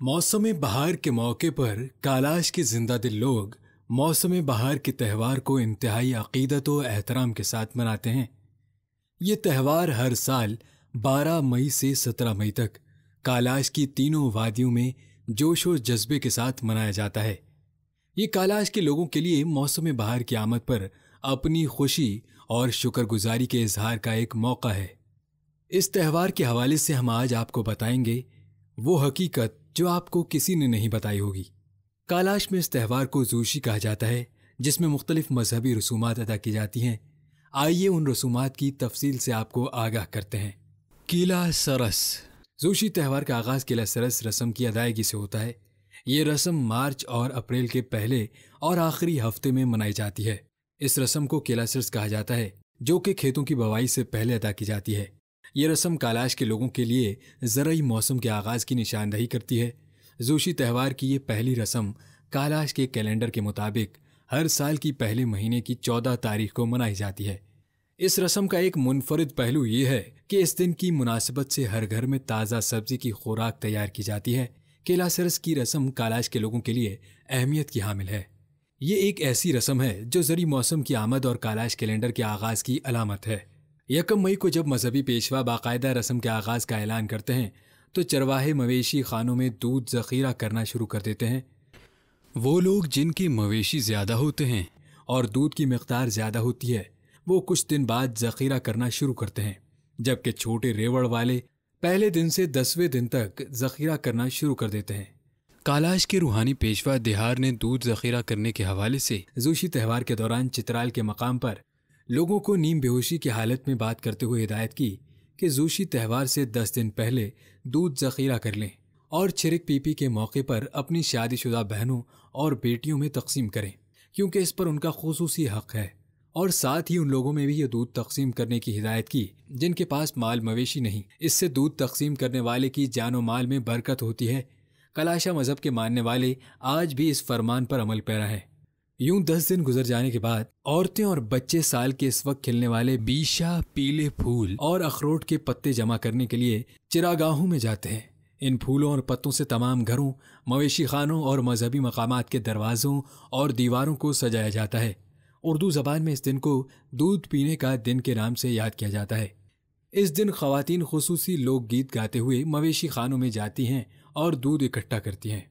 मौसम बहार के मौके पर कैलाश के जिंदा दिल लोग मौसम बहार के त्यौहार को इंतहाई अकीदत व एहतराम के साथ मनाते हैं। ये त्यौहार हर साल 12 मई से 17 मई तक कैलाश की तीनों वादियों में जोश व जज्बे के साथ मनाया जाता है। ये कैलाश के लोगों के लिए मौसम बहार की आमद पर अपनी खुशी और शुक्रगुजारी के इजहार का एक मौका है। इस त्यौहार के हवाले से हम आज आपको बताएंगे वो हकीकत जो आपको किसी ने नहीं बताई होगी। कैलाश में इस त्यौहार को ज़ूशी कहा जाता है, जिसमें मुख्तलिफ मजहबी रसूमात अदा की जाती हैं। आइए उन रसूमात की तफसील से आपको आगाह करते हैं। किला सरस। ज़ूशी त्यौहार का आगाज़ किला सरस रस्म की अदायगी से होता है। ये रस्म मार्च और अप्रैल के पहले और आखिरी हफ्ते में मनाई जाती है। इस रस्म को किला सरस कहा जाता है, जो कि खेतों की बवाई से पहले अदा की जाती है। ये रस्म कैलाश के लोगों के लिए ज़रई मौसम के आगाज़ की निशानदही करती है। ज़ूशी त्यौहार की ये पहली रस्म कैलाश के कैलेंडर के मुताबिक हर साल की पहले महीने की 14 तारीख को मनाई जाती है। इस रस्म का एक मुनफरिद पहलू ये है कि इस दिन की मुनासिबत से हर घर में ताज़ा सब्जी की खुराक तैयार की जाती है। किला सरस की रस्म कैलाश के लोगों के लिए अहमियत की हामिल है। ये एक ऐसी रस्म है जो ज़री मौसम की आमद और कैलाश कैलेंडर के आगाज़ की अलामत है। 1 मई को जब मजहबी पेशवा बाकायदा रस्म के आगाज़ का ऐलान करते हैं तो चरवाहे मवेशी खानों में दूध ज़ख़ीरा करना शुरू कर देते हैं। वो लोग जिनके मवेशी ज़्यादा होते हैं और दूध की मिक़दार ज़्यादा होती है, वो कुछ दिन बाद ज़ख़ीरा करना शुरू करते हैं, जबकि छोटे रेवड़ वाले पहले दिन से 10वें दिन तक ज़ख़ीरा करना शुरू कर देते हैं। कैलाश के रूहानी पेशवा दिहार ने दूध ज़ख़ीरा करने के हवाले से ज़ूशी त्यौहार के दौरान चित्राल के मकाम पर लोगों को नीम बेहोशी की हालत में बात करते हुए हिदायत की कि ज़ूशी त्यौहार से 10 दिन पहले दूध ज़ख़ीरा कर लें और छिरिक पीपी के मौके पर अपनी शादीशुदा बहनों और बेटियों में तकसीम करें, क्योंकि इस पर उनका खुसूसी हक है। और साथ ही उन लोगों में भी ये दूध तकसीम करने की हिदायत की जिनके पास माल मवेशी नहीं। इससे दूध तकसीम करने वाले की जानो माल में बरकत होती है। कलाशा मजहब के मानने वाले आज भी इस फरमान पर अमल पैरा हैं। यूं 10 दिन गुजर जाने के बाद औरतें और बच्चे साल के इस वक्त खिलने वाले बीशा, पीले फूल और अखरोट के पत्ते जमा करने के लिए चिरागाहों में जाते हैं। इन फूलों और पत्तों से तमाम घरों, मवेशी खानों और मजहबी मकामात के दरवाज़ों और दीवारों को सजाया जाता है। उर्दू ज़बान में इस दिन को दूध पीने का दिन के नाम से याद किया जाता है। इस दिन ख़वातीन खुसूसी लोकगीत गाते हुए मवेशी खानों में जाती हैं और दूध इकट्ठा करती हैं।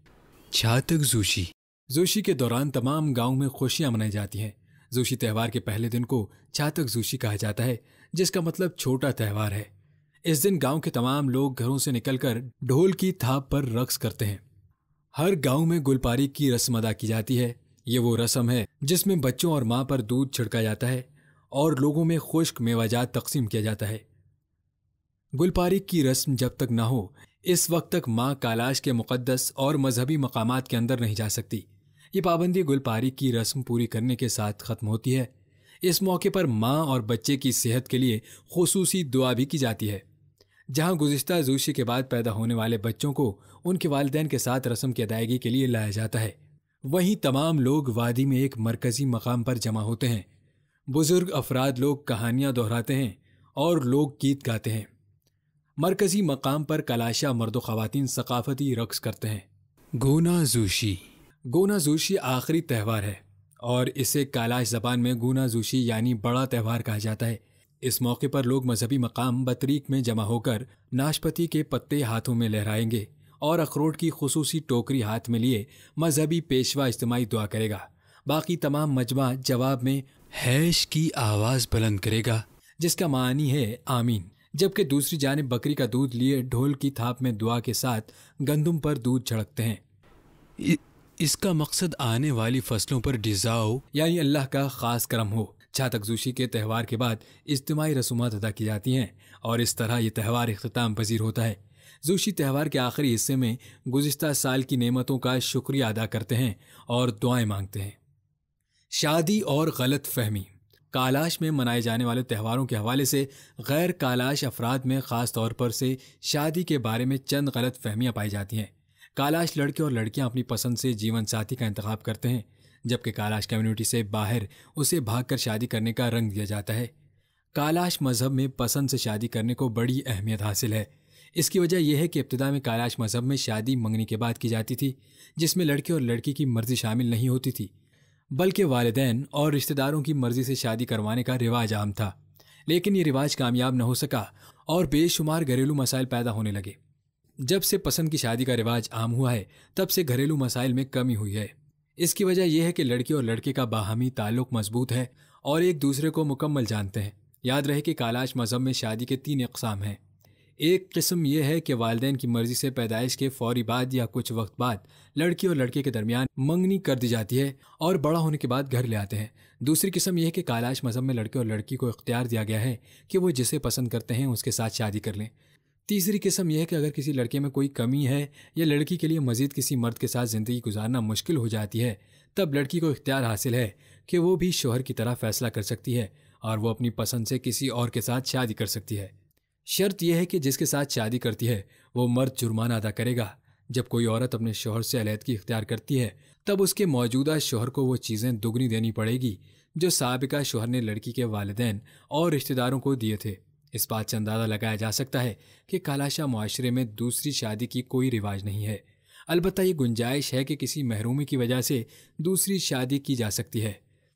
छातक ज़ूशी। ज़ूशी के दौरान तमाम गाँव में खुशियाँ मनाई जाती हैं। ज़ूशी त्यौहार के पहले दिन को छातक ज़ूशी कहा जाता है, जिसका मतलब छोटा त्यौहार है। इस दिन गांव के तमाम लोग घरों से निकलकर ढोल की थाप पर रक्स करते हैं। हर गांव में गुलपारी की रस्म अदा की जाती है। ये वो रस्म है जिसमें बच्चों और माँ पर दूध छिड़का जाता है और लोगों में खुश्क मेवाजात तकसीम किया जाता है। गुलपारी की रस्म जब तक ना हो, इस वक्त तक माँ कैलाश के मुक़द्दस और मजहबी मकामात के अंदर नहीं जा सकती। ये पाबंदी गुलपारी की रस्म पूरी करने के साथ ख़त्म होती है। इस मौके पर माँ और बच्चे की सेहत के लिए खुसूसी दुआ भी की जाती है। जहाँ गुज़िश्ता ज़ूशी के बाद पैदा होने वाले बच्चों को उनके वालिदैन के साथ रस्म की अदायगी के लिए लाया जाता है, वहीं तमाम लोग वादी में एक मरकज़ी मकाम पर जमा होते हैं। बुज़ुर्ग अफराद लोग कहानियाँ दोहराते हैं और लोग गीत गाते हैं। मरकज़ी मकाम पर कलाशा मर्द व ख़वातीन सकाफ़ती रक्स करते हैं। गोना ज़ूशी। गोना ज़ूशी आखिरी त्यौहार है और इसे कैलाश ज़बान में गोना ज़ूशी यानी बड़ा त्यौहार कहा जाता है। इस मौके पर लोग मजहबी मकाम बतरीक में जमा होकर नाशपती के पत्ते हाथों में लहराएंगे और अखरोट की खुसूसी टोकरी हाथ में लिए मजहबी पेशवा इज्तिमाई दुआ करेगा। बाकी तमाम मजमा जवाब में हैश की आवाज़ बुलंद करेगा, जिसका मानी है आमीन। जबकि दूसरी जानिब बकरी का दूध लिए ढोल की थाप में दुआ के साथ गंदुम पर दूध छिड़कते हैं। इसका मकसद आने वाली फसलों पर डिजाओ यानी अल्लाह का खास करम हो। छातक ज़ूशी के त्यौहार के बाद इज्तिमाई रसूमात अदा की जाती हैं और इस तरह ये त्यौहार इख्तिताम पजीर होता है। ज़ूशी त्यौहार के आखिरी हिस्से में गुज़िश्ता साल की नेमतों का शुक्रिया अदा करते हैं और दुआएं मांगते हैं। शादी और गलत फहमी। कैलाश में मनाए जाने वाले त्यौहारों के हवाले से गैर कैलाश अफराद में ख़ास तौर पर से शादी के बारे में चंद गलत फहमियाँ पाई जाती हैं। कैलाश लड़के और लड़कियां अपनी पसंद से जीवन साथी का इंतखाब करते हैं, जबकि कैलाश कम्युनिटी से बाहर उसे भागकर शादी करने का रंग दिया जाता है। कैलाश मजहब में पसंद से शादी करने को बड़ी अहमियत हासिल है। اس کی وجہ یہ ہے کہ ابتدا میں کالاش مذہب میں شادی منگنی کے بعد کی جاتی تھی، جس میں لڑکے اور لڑکی کی مرضی شامل نہیں ہوتی تھی، بلکہ والدین اور رشتہ داروں کی مرضی سے شادی کروانے کا رواج عام تھا۔ لیکن یہ رواج کامیاب نہ ہو سکا اور بے شمار گھریلو مسائل پیدا ہونے لگے۔ جب سے پسند کی شادی کا رواج عام ہوا ہے، تب سے گھریلو مسائل میں کمی ہوئی ہے۔ اس کی وجہ یہ ہے کہ لڑکی اور لڑکے کا باہمی تعلق مضبوط ہے اور ایک دوسرے کو مکمل جانتے ہیں۔ یاد رہے کہ کالاش مذہب میں شادی کے 3 اقسام ہیں۔ ایک قسم یہ ہے کہ والدین کی مرضی سے پیدائش کے فوری بعد یا کچھ وقت بعد لڑکی اور لڑکے کے درمیان منگنی کر دی جاتی ہے اور بڑا ہونے کے بعد گھر لے آتے ہیں۔ دوسری قسم یہ ہے کہ کالاش مذہب میں لڑکے اور لڑکی کو اختیار دیا گیا ہے کہ وہ جسے پسند کرتے ہیں اس کے ساتھ شادی کر لیں۔ تیسری قسم یہ ہے کہ اگر کسی لڑکے میں کوئی کمی ہے یا لڑکی کے لیے مزید کسی مرد کے ساتھ زندگی گزارنا مشکل ہو جاتی ہے، تب لڑکی کو اختیار حاصل ہے کہ وہ بھی شوہر کی طرح فیصلہ کر سکتی ہے اور وہ اپنی پسند سے کسی اور کے ساتھ شادی کر سکتی ہے۔ شرط یہ ہے کہ جس کے ساتھ شادی کرتی ہے وہ مرد جرمانہ ادا کرے گا۔ جب کوئی عورت اپنے شوہر سے علیحدگی اختیار کرتی ہے، تب اس کے موجودہ شوہر کو وہ چیزیں دگنی دینی پڑے گی جو سابقہ شوہر نے لڑکی کے والدین اور رشتہ داروں کو دیے تھے۔ اس بات سے اندازہ لگایا جا سکتا ہے کہ کالاشا معاشرے میں دوسری شادی کی کوئی رواج نہیں ہے۔ البتہ یہ گنجائش ہے کہ کسی محرومی کی وجہ سے دوسری شادی کی جا سکتی ہے۔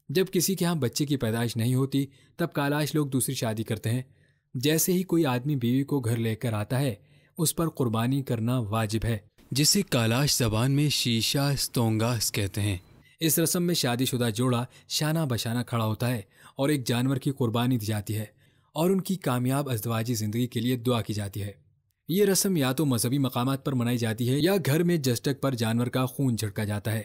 جب کسی کے ہاں بچے کی پیدائش نہیں ہوتی، تب کالاش لوگ دوسری شادی کرتے ہیں۔ جیسے ہی کوئی آدمی بیوی کو گھر لے کر آتا ہے، اس پر قربانی کرنا واجب ہے، جسے کالاش زبان میں شیشا ستونگاس کہتے ہیں۔ اس رسم میں شادی شدہ جوڑا شانہ بشانہ کھڑا ہوتا ہے اور ایک جانور کی قربانی دی جاتی ہے اور ان کی کامیاب ازدواجی زندگی کے لیے دعا کی جاتی ہے۔ یہ رسم یا تو مذہبی مقامات پر منائی جاتی ہے یا گھر میں جسٹک پر جانور کا خون جھڑکا جاتا ہے۔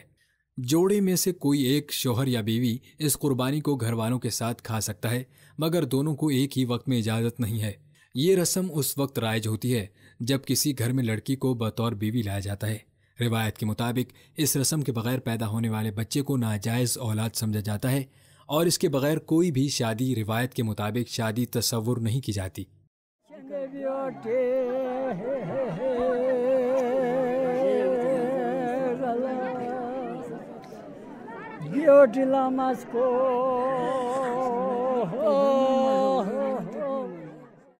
جوڑے میں سے کوئی ایک شوہر یا بیوی اس قربانی کو گھر والوں کے ساتھ کھا سکتا ہے، مگر دونوں کو ایک ہی وقت میں اجازت نہیں ہے۔ یہ رسم اس وقت رائج ہوتی ہے جب کسی گھر میں لڑکی کو بطور بیوی لایا جاتا ہے۔ روایت کے مطابق اس رسم کے بغیر پیدا ہونے والے بچے کو ناجائز اولاد سمجھا جاتا ہے اور اس کے بغیر کوئی بھی شادی روایت کے مطابق شادی تصور نہیں کی جاتی۔ Io ti la masco